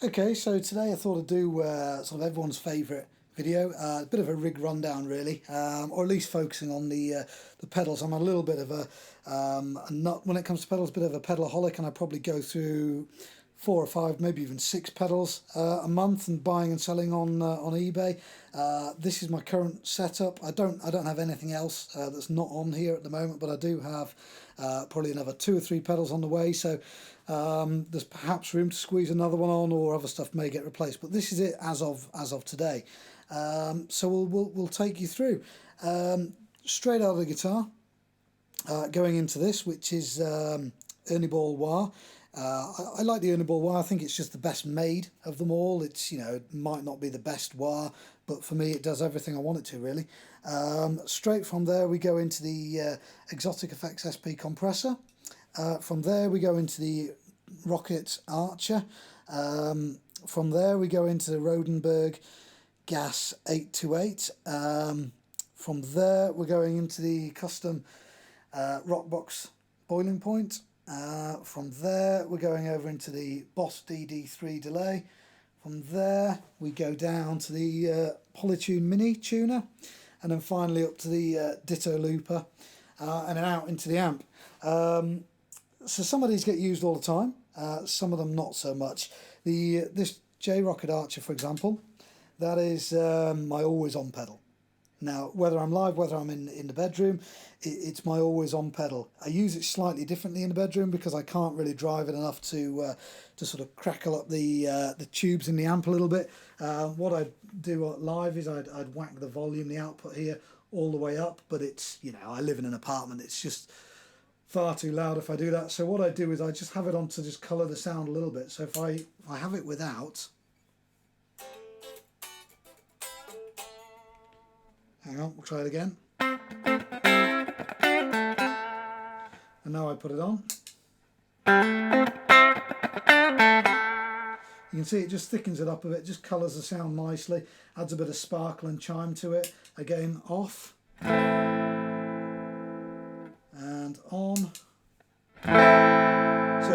Okay, so today I thought I'd do sort of everyone's favourite video, a bit of a rig rundown really, or at least focusing on the pedals. I'm a little bit of a nut when it comes to pedals, a bit of a pedalaholic, and I probably go through 4 or 5, maybe even 6 pedals a month, and buying and selling on eBay. This is my current setup. I don't have anything else that's not on here at the moment, but I do have probably another 2 or 3 pedals on the way. So there's perhaps room to squeeze another one on, or other stuff may get replaced. But this is it as of today. So we'll take you through straight out of the guitar, going into this, which is Ernie Ball wah. I like the Ernie Ball wah. I think it's just the best made of them all. It's, you know, it might not be the best wah, but for me it does everything I want it to really. Straight from there we go into the Xotic SP compressor. From there we go into the Rockett Archer. From there we go into the Rodenberg Gas 828. From there we're going into the custom Rockbox boiling point. From there we're going over into the Boss DD3 delay. From there we go down to the Polytune mini tuner, and then finally up to the Ditto looper, and then out into the amp. So some of these get used all the time, some of them not so much. This Rockett Archer, for example, that is my always on pedal. Now, whether I'm live, whether I'm in the bedroom, it's my always on pedal. I use it slightly differently in the bedroom because I can't really drive it enough to sort of crackle up the tubes in the amp a little bit. What I do live is I'd whack the volume, the output here, all the way up, but it's, you know, I live in an apartment, it's just far too loud if I do that. So what I do is I just have it on to just colour the sound a little bit. So if I have it without, hang on, we'll try it again. And now I put it on. You can see it just thickens it up a bit, just colours the sound nicely, adds a bit of sparkle and chime to it. Again, off. And on. So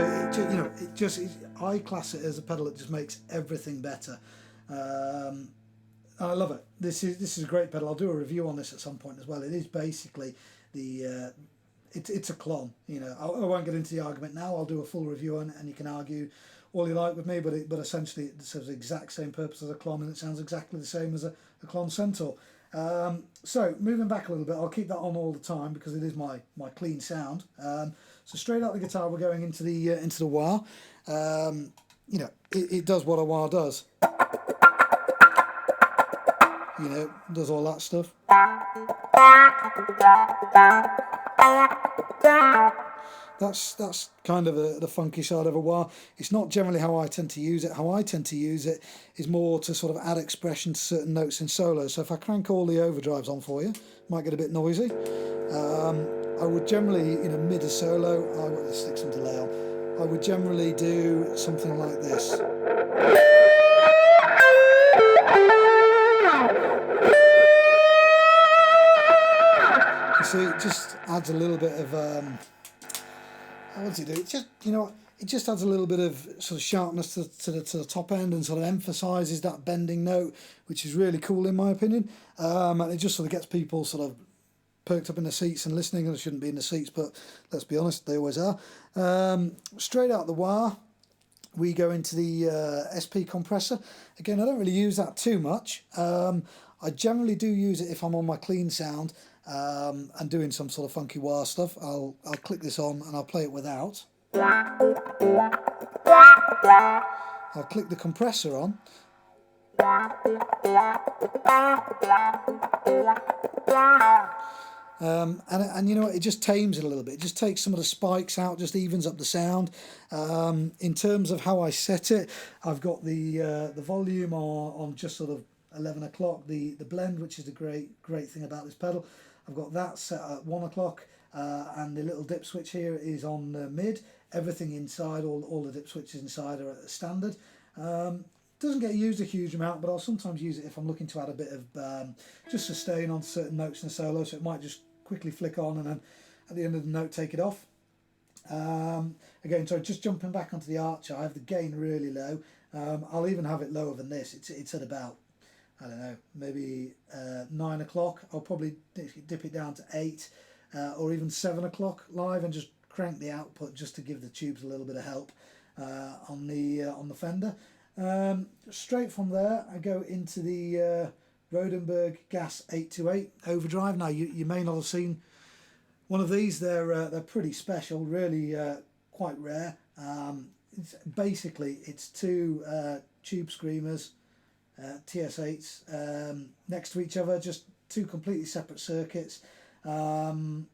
I class it as a pedal that just makes everything better. I love it. This is a great pedal. I'll do a review on this at some point as well. It is basically the it's a klon. You know, I won't get into the argument now. I'll do a full review on it, and you can argue all you like with me. But essentially, it serves the exact same purpose as a klon, and it sounds exactly the same as a klon Centaur. So moving back a little bit, I'll keep that on all the time because it is my clean sound. So straight out the guitar, we're going into the wah. You know, it does what a wah does. You know, does all that stuff. That's kind of the funky side of a wah. It's not generally how I tend to use it. How I tend to use it is more to sort of add expression to certain notes in solo. So if I crank all the overdrives on for you, might get a bit noisy. I would generally, you know, mid a solo, I would stick some delay on. I would generally do something like this. You see, it just adds a little bit of what does it do? It just, you know, it just adds a little bit of sort of sharpness to the top end, and sort of emphasises that bending note, which is really cool in my opinion. And it just sort of gets people sort of perked up in the seats and listening, and they shouldn't be in the seats, but let's be honest, they always are. Straight out the wah, we go into the SP compressor. Again, I don't really use that too much. I generally do use it if I'm on my clean sound and doing some sort of funky wah stuff. I'll click this on and I'll play it without. I'll click the compressor on. And you know what, it just tames it a little bit. It just takes some of the spikes out, just evens up the sound. In terms of how I set it, I've got the volume on just sort of 11 o'clock, the blend, which is the great thing about this pedal. I've got that set at 1 o'clock, and the little dip switch here is on mid. Everything inside, all the dip switches inside are at standard. Doesn't get used a huge amount, but I'll sometimes use it if I'm looking to add a bit of just sustain on certain notes in a solo, so it might just quickly flick on and then at the end of the note take it off. Again, so just jumping back onto the Archer, I have the gain really low, I'll even have it lower than this. It's at about, I don't know, maybe 9 o'clock. I'll probably dip it down to 8 or even 7 o'clock live, and just crank the output just to give the tubes a little bit of help on the Fender. Straight from there, I go into the Rodenberg Gas 828 Overdrive. Now you may not have seen one of these. They're pretty special, really quite rare. It's two tube screamers, TS8s, next to each other, just two completely separate circuits, and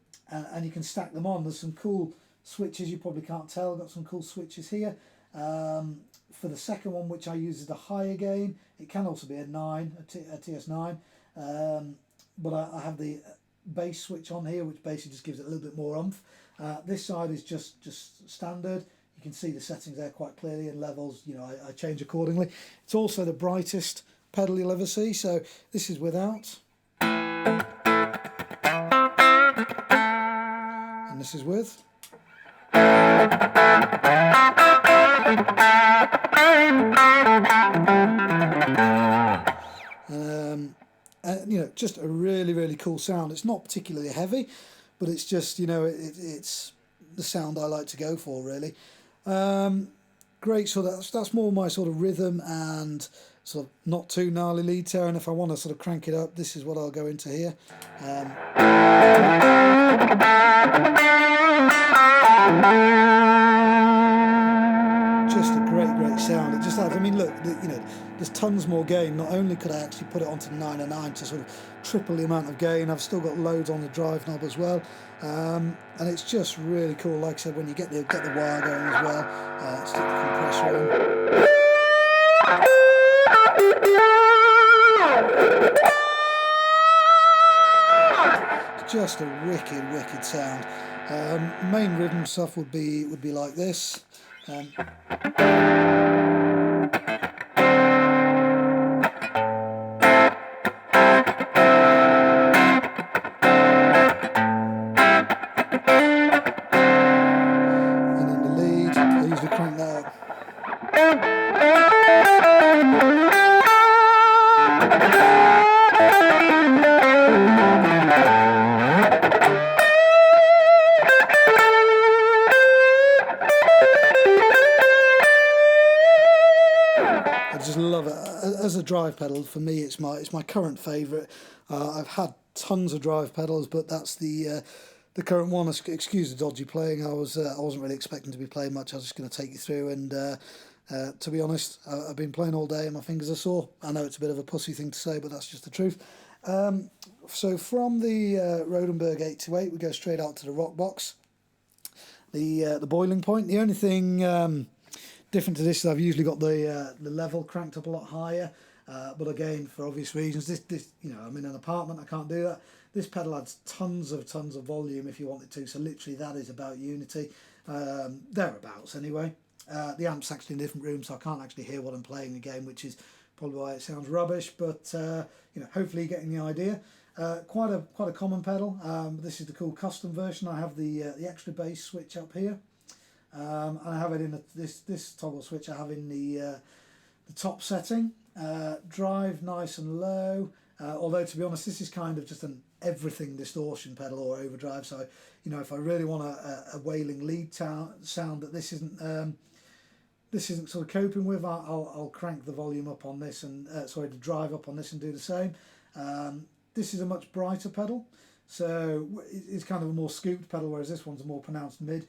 you can stack them on. There's some cool switches, you probably can't tell. I've got some cool switches here. For the second one, which I use as a higher gain, it can also be a TS9, but I have the bass switch on here, which basically just gives it a little bit more oomph. This side is just standard. You can see the settings there quite clearly, and levels, I change accordingly. It's also the brightest pedal you'll ever see, so this is without. And this is with. Just a really cool sound. It's not particularly heavy, but it's just, it's the sound I like to go for, really. Great, so that's more my sort of rhythm and sort of not too gnarly lead tear, and if I want to sort of crank it up, this is what I'll go into here. Just a great sound. It just adds, I mean, look, there's tons more gain. Not only could I actually put it onto 909 to sort of triple the amount of gain, I've still got loads on the drive knob as well, and it's just really cool. Like I said, when you get the wire going as well, stick the compressor in. It's just a wicked sound. Main rhythm stuff would be like this. As a drive pedal, for me, it's my current favourite. I've had tons of drive pedals, but that's the current one. Excuse the dodgy playing. I wasn't really expecting to be playing much. I was just going to take you through, and to be honest, I've been playing all day and my fingers are sore. I know it's a bit of a pussy thing to say, but that's just the truth. So from the Rodenberg 828, we go straight out to the Rockbox, the boiling point. The only thing different to this is I've usually got the level cranked up a lot higher, but again, for obvious reasons, this I'm in an apartment, I can't do that. This pedal adds tons of volume if you want it to, so literally that is about unity, thereabouts anyway. The amp's actually in a different room, so I can't actually hear what I'm playing again, which is probably why it sounds rubbish, but hopefully you're getting the idea. Quite a common pedal. This is the cool custom version. I have the extra bass switch up here. And I have it in this toggle switch. I have in the top setting. Drive nice and low. Although to be honest, this is kind of just an everything distortion pedal or overdrive. So if I really want a wailing lead sound that this isn't sort of coping with, I'll crank the volume up on this and the drive up on this and do the same. This is a much brighter pedal, so it's kind of a more scooped pedal, whereas this one's a more pronounced mid.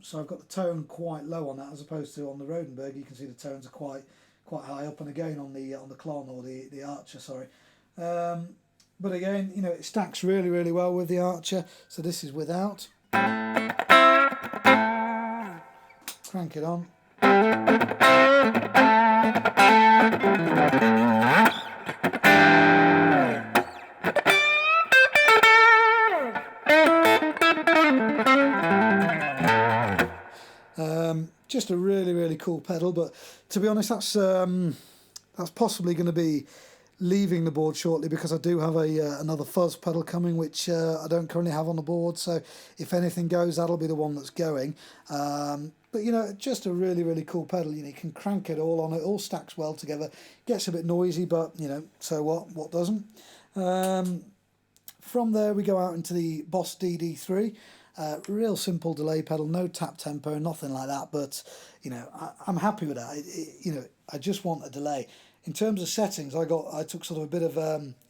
So I've got the tone quite low on that, as opposed to on the Rodenberg. You can see the tones are quite high up, and again on the klon or the Archer, sorry. But again, it stacks really well with the Archer. So this is without. Crank it on. Just a really cool pedal, but to be honest, that's possibly going to be leaving the board shortly because I do have another fuzz pedal coming, which I don't currently have on the board. So if anything goes, that'll be the one that's going. But, you know, just a really, really cool pedal. You know, you can crank it all on it, all stacks well together. Gets a bit noisy, but, you know, so what? What doesn't? From there, we go out into the Boss DD3. Real simple delay pedal, no tap tempo, nothing like that. But, you know, I'm happy with that. You know, I just want a delay. In terms of settings, I took sort of a bit of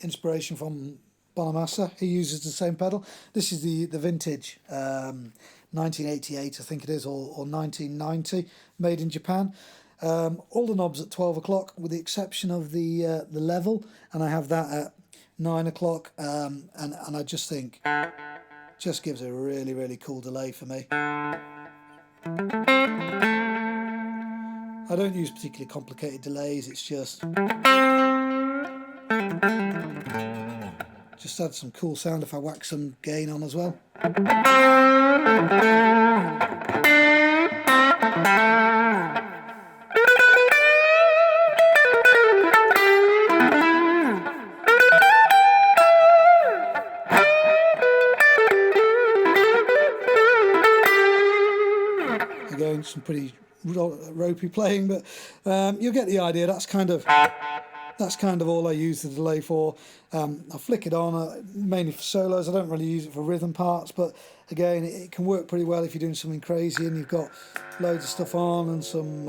inspiration from Bonamassa. He uses the same pedal. This is the vintage 1988, I think it is, or 1990, made in Japan. All the knobs at 12 o'clock, with the exception of the level, and I have that at 9 o'clock. And I just think, just gives a really, really cool delay for me. I don't use particularly complicated delays, it's just add some cool sound if I whack some gain on as well. Again, some pretty ropey playing, but you'll get the idea. That's kind of all I use the delay for. I flick it on mainly for solos. I don't really use it for rhythm parts, but again, it can work pretty well if you're doing something crazy and you've got loads of stuff on and some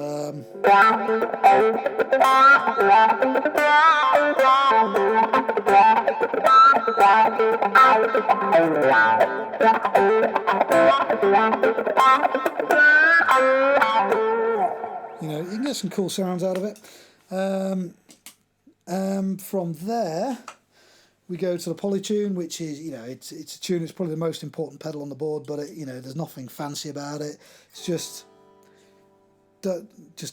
you know, you can get some cool sounds out of it. From there, we go to the Polytune, which is, you know, it's a tune. It's probably the most important pedal on the board, but you know, there's nothing fancy about it. It's just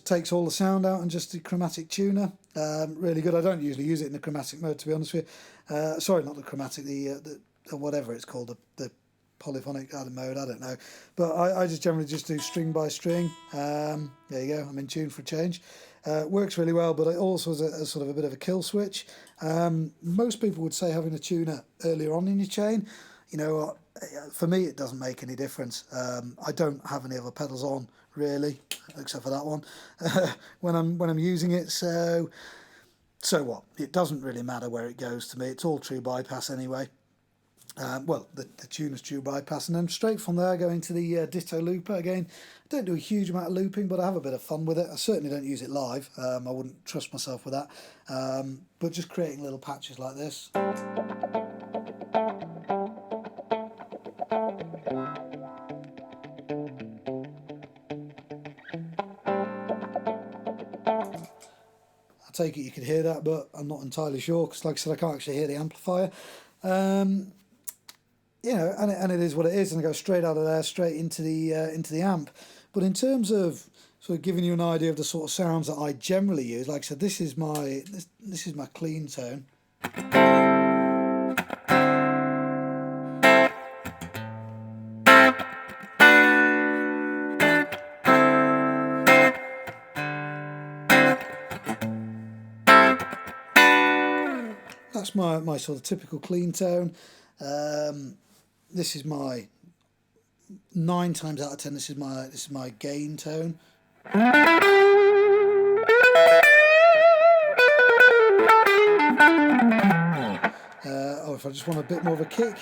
takes all the sound out and just a chromatic tuner. Really good. I don't usually use it in the chromatic mode, to be honest with you. Sorry, not the chromatic, the whatever it's called, the polyphonic mode, I don't know, but I just generally just do string by string. There you go, I'm in tune for a change. Works really well, but it also has a sort of a bit of a kill switch. Most people would say having a tuner earlier on in your chain, you know, for me it doesn't make any difference. I don't have any other pedals on really, except for that one, when I'm using it, so what? It doesn't really matter where it goes to me. It's all true bypass anyway. Well, the tuner's true bypass, and then straight from there going to the Ditto looper. Again, I don't do a huge amount of looping, but I have a bit of fun with it. I certainly don't use it live. I wouldn't trust myself with that, but just creating little patches like this. I take it you could hear that, but I'm not entirely sure, because like I said, I can't actually hear the amplifier. You know, and it is what it is, and I go straight out of there, straight into the amp. But in terms of sort of giving you an idea of the sort of sounds that I generally use, like I said, this is my clean tone. That's my sort of typical clean tone. This is my 9 times out of 10. This is my gain tone. Or if I just want a bit more of a kick.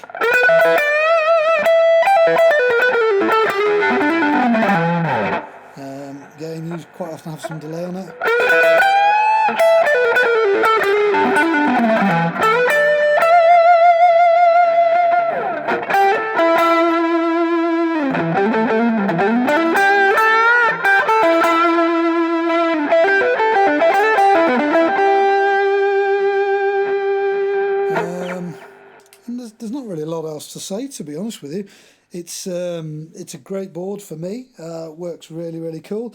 Again, you quite often have some delay on it. There's not really a lot else to say, to be honest with you. It's a great board for me. Works really, really cool.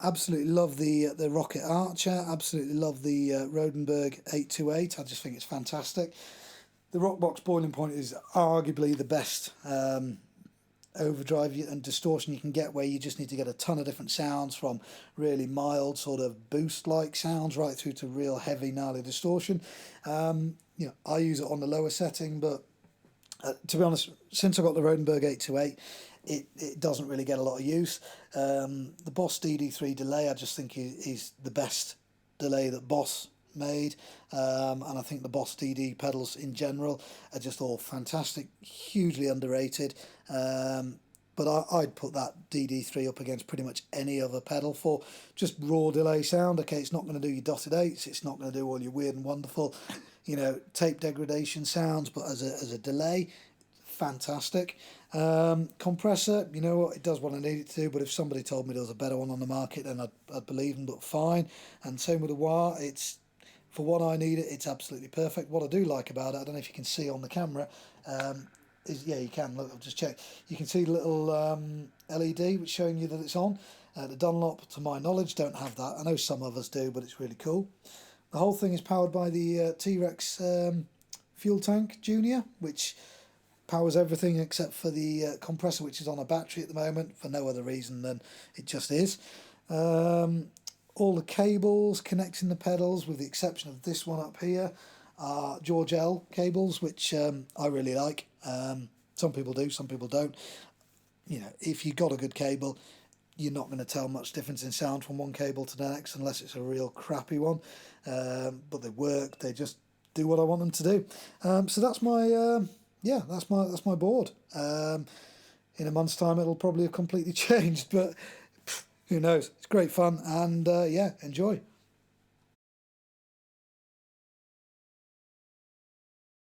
Absolutely love the Rockett Archer. Absolutely love the Rodenberg 828. I just think it's fantastic. The Rockbox boiling point is arguably the best overdrive and distortion you can get, where you just need to get a ton of different sounds, from really mild sort of boost-like sounds right through to real heavy, gnarly distortion. I use it on the lower setting, but to be honest, since I got the Rodenberg 828, it doesn't really get a lot of use. The Boss DD3 delay, I just think is the best delay that Boss made, and I think the Boss DD pedals in general are just all fantastic, hugely underrated. But I'd put that DD3 up against pretty much any other pedal for just raw delay sound. Okay, it's not going to do your dotted eights, it's not going to do all your weird and wonderful, tape degradation sounds, but as a delay, fantastic. Compressor, you know what, it does what I need it to, but if somebody told me there was a better one on the market, then I'd believe them, but fine. And same with the wah, it's, for what I need it's absolutely perfect. What I do like about it, I don't know if you can see on the camera, is, yeah, you can, look, I've just checked, you can see the little LED which showing you that it's on. The Dunlop, to my knowledge, don't have that. I know some of us do, but it's really cool. The whole thing is powered by the T-Rex fuel tank Jr, which powers everything except for the compressor, which is on a battery at the moment, for no other reason than it just is. All the cables connecting the pedals, with the exception of this one up here, are George L cables, which I really like. Some people do, some people don't. If you've got a good cable, you're not going to tell much difference in sound from one cable to the next, unless it's a real crappy one. But they work, they just do what I want them to do. So that's my that's my board. In a month's time it'll probably have completely changed, but who knows. It's great fun, and enjoy.